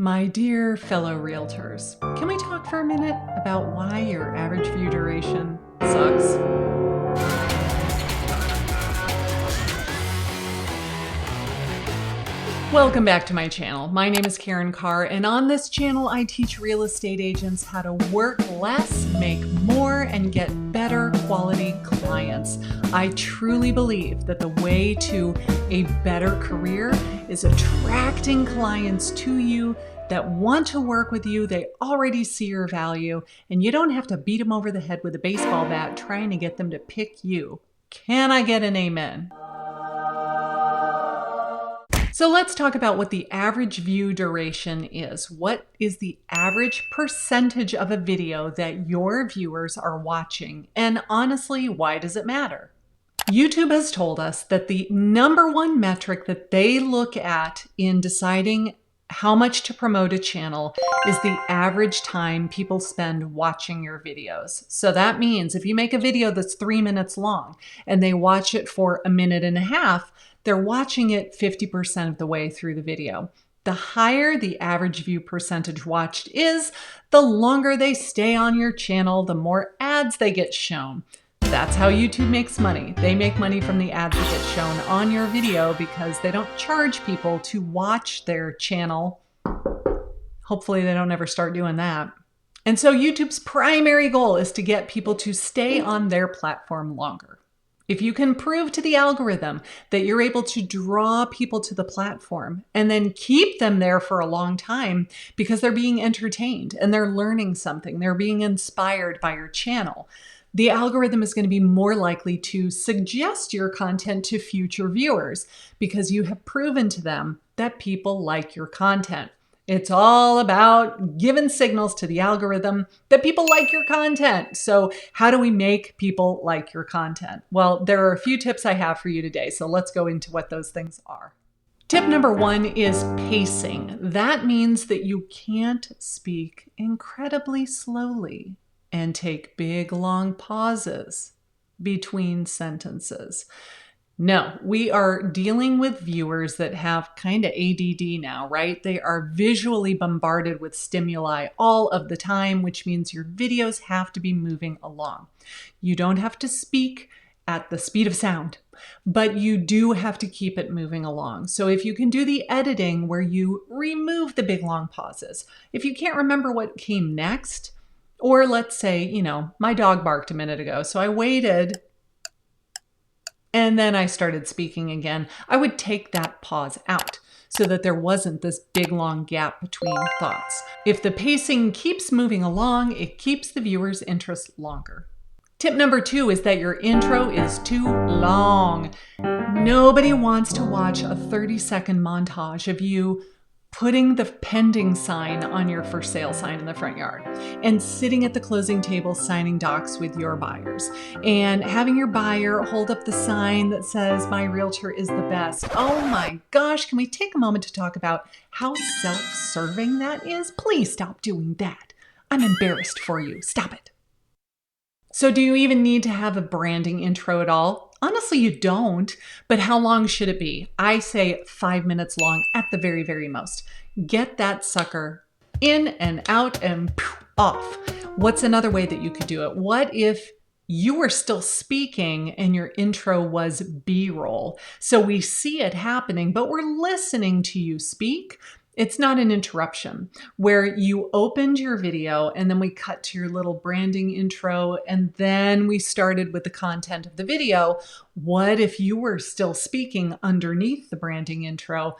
My dear fellow realtors, can we talk for a minute about why your average view duration sucks? Welcome back to my channel. My name is Karin Carr, and on this channel I teach real estate agents how to work less, make more, and get better quality clients. I truly believe that the way to a better career is attracting clients to you that want to work with you. They already see your value, and you don't have to beat them over the head with a baseball bat trying to get them to pick you. Can I get an amen? So let's talk about what the average view duration is. What is the average percentage of a video that your viewers are watching? And honestly, why does it matter? YouTube has told us that the number one metric that they look at in deciding how much to promote a channel is the average time people spend watching your videos. So that means if you make a video that's 3 minutes long and they watch it for a minute and a half, they're watching it 50% of the way through the video. The higher the average view percentage watched is, the longer they stay on your channel, the more ads they get shown. That's how YouTube makes money. They make money from the ads that get shown on your video because they don't charge people to watch their channel. Hopefully they don't ever start doing that. And so YouTube's primary goal is to get people to stay on their platform longer. If you can prove to the algorithm that you're able to draw people to the platform and then keep them there for a long time because they're being entertained and they're learning something, they're being inspired by your channel, the algorithm is going to be more likely to suggest your content to future viewers because you have proven to them that people like your content. It's all about giving signals to the algorithm that people like your content. So how do we make people like your content? Well, there are a few tips I have for you today. So let's go into what those things are. Tip number one is pacing. That means that you can't speak incredibly slowly and take big, long pauses between sentences. No, we are dealing with viewers that have kind of ADD now, right? They are visually bombarded with stimuli all of the time, which means your videos have to be moving along. You don't have to speak at the speed of sound, but you do have to keep it moving along. So if you can do the editing where you remove the big, long pauses, if you can't remember what came next, or let's say, my dog barked a minute ago, so I waited and then I started speaking again, I would take that pause out so that there wasn't this big long gap between thoughts. If the pacing keeps moving along, it keeps the viewer's interest longer. Tip number two is that your intro is too long. Nobody wants to watch a 30-second montage of you putting the pending sign on your for sale sign in the front yard and sitting at the closing table signing docs with your buyers and having your buyer hold up the sign that says my realtor is the best. Oh my gosh, can we take a moment to talk about how self-serving that is? Please stop doing that. I'm embarrassed for you. Stop it. So do you even need to have a branding intro at all? Honestly, you don't, but how long should it be? I say 5 minutes long at the very, very most. Get that sucker in and out and off. What's another way that you could do it? What if you were still speaking and your intro was B-roll? So we see it happening, but we're listening to you speak. It's not an interruption where you opened your video and then we cut to your little branding intro and then we started with the content of the video. What if you were still speaking underneath the branding intro?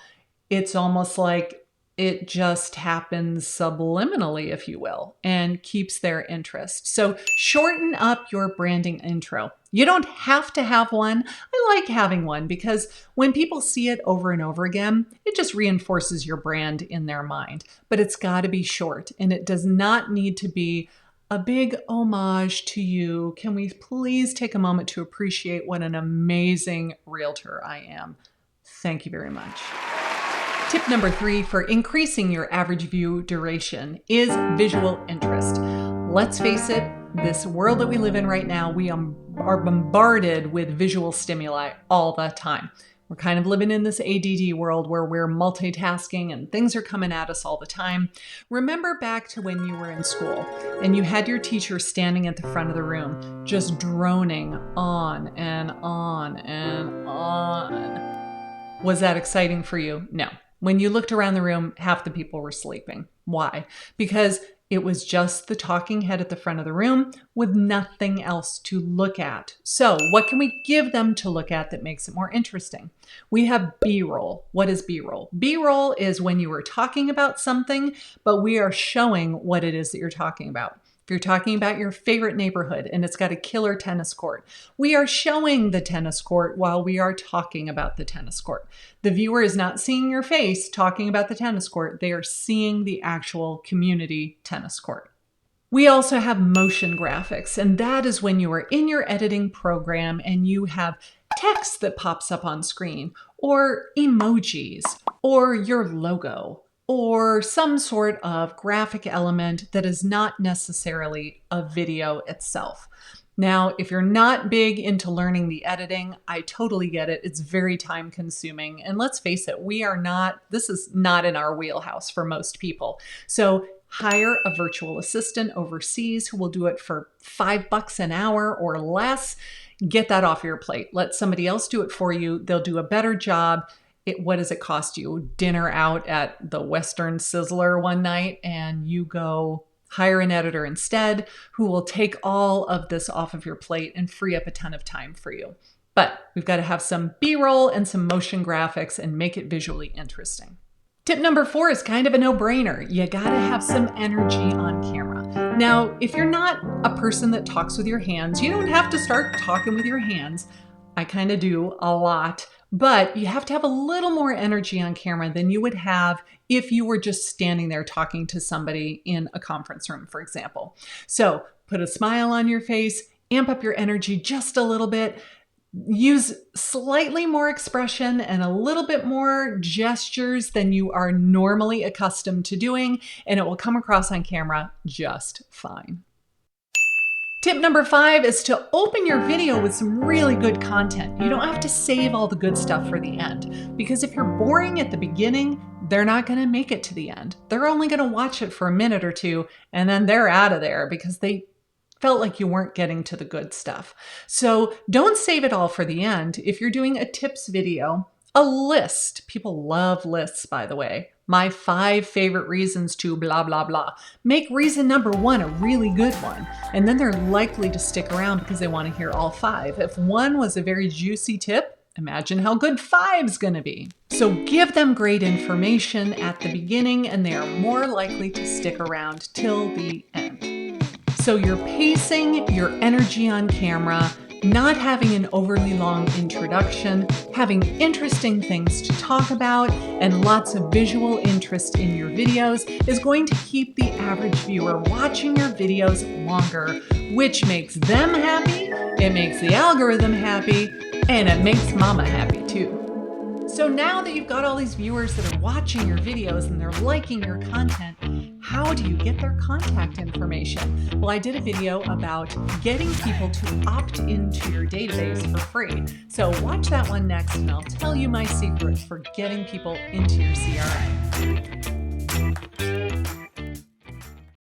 It's almost like it just happens subliminally, if you will, and keeps their interest. So shorten up your branding intro. You don't have to have one. I like having one because when people see it over and over again, it just reinforces your brand in their mind. But it's got to be short and it does not need to be a big homage to you. Can we please take a moment to appreciate what an amazing realtor I am? Thank you very much. Tip number three for increasing your average view duration is visual interest. Let's face it, this world that we live in right now, we are bombarded with visual stimuli all the time. We're kind of living in this ADD world where we're multitasking and things are coming at us all the time. Remember back to when you were in school and you had your teacher standing at the front of the room, just droning on and on and on. Was that exciting for you? No. When you looked around the room, half the people were sleeping. Why? Because it was just the talking head at the front of the room with nothing else to look at. So what can we give them to look at that makes it more interesting? We have B-roll. What is B-roll? B-roll is when you are talking about something, but we are showing what it is that you're talking about. If you're talking about your favorite neighborhood and it's got a killer tennis court, we are showing the tennis court while we are talking about the tennis court. The viewer is not seeing your face talking about the tennis court. They are seeing the actual community tennis court. We also have motion graphics, and that is when you are in your editing program and you have text that pops up on screen, or emojis, or your logo, or some sort of graphic element that is not necessarily a video itself. Now, if you're not big into learning the editing, I totally get it. It's very time consuming. And let's face it, this is not in our wheelhouse for most people. So hire a virtual assistant overseas who will do it for $5 an hour or less. Get that off your plate. Let somebody else do it for you. They'll do a better job. What does it cost you? Dinner out at the Western Sizzler one night and you go hire an editor instead who will take all of this off of your plate and free up a ton of time for you. But we've got to have some B-roll and some motion graphics and make it visually interesting. Tip number 4 is kind of a no-brainer. You got to have some energy on camera. Now, if you're not a person that talks with your hands, you don't have to start talking with your hands. I kind of do a lot. But you have to have a little more energy on camera than you would have if you were just standing there talking to somebody in a conference room, for example. So put a smile on your face, amp up your energy just a little bit, use slightly more expression and a little bit more gestures than you are normally accustomed to doing, and it will come across on camera just fine. Tip number 5 is to open your video with some really good content. You don't have to save all the good stuff for the end, because if you're boring at the beginning, they're not going to make it to the end. They're only going to watch it for a minute or two, and then they're out of there because they felt like you weren't getting to the good stuff. So don't save it all for the end. If you're doing a tips video, a list. People love lists, by the way. My 5 favorite reasons to blah, blah, blah. Make reason number 1 a really good one. And then they're likely to stick around because they want to hear all 5. If 1 was a very juicy tip, imagine how good 5's going to be. So give them great information at the beginning and they are more likely to stick around till the end. So your pacing, your energy on camera, not having an overly long introduction, having interesting things to talk about, and lots of visual interest in your videos is going to keep the average viewer watching your videos longer, which makes them happy, it makes the algorithm happy, and it makes mama happy too. So now that you've got all these viewers that are watching your videos and they're liking your content, how do you get their contact information? Well, I did a video about getting people to opt into your database for free. So watch that one next and I'll tell you my secret for getting people into your CRM.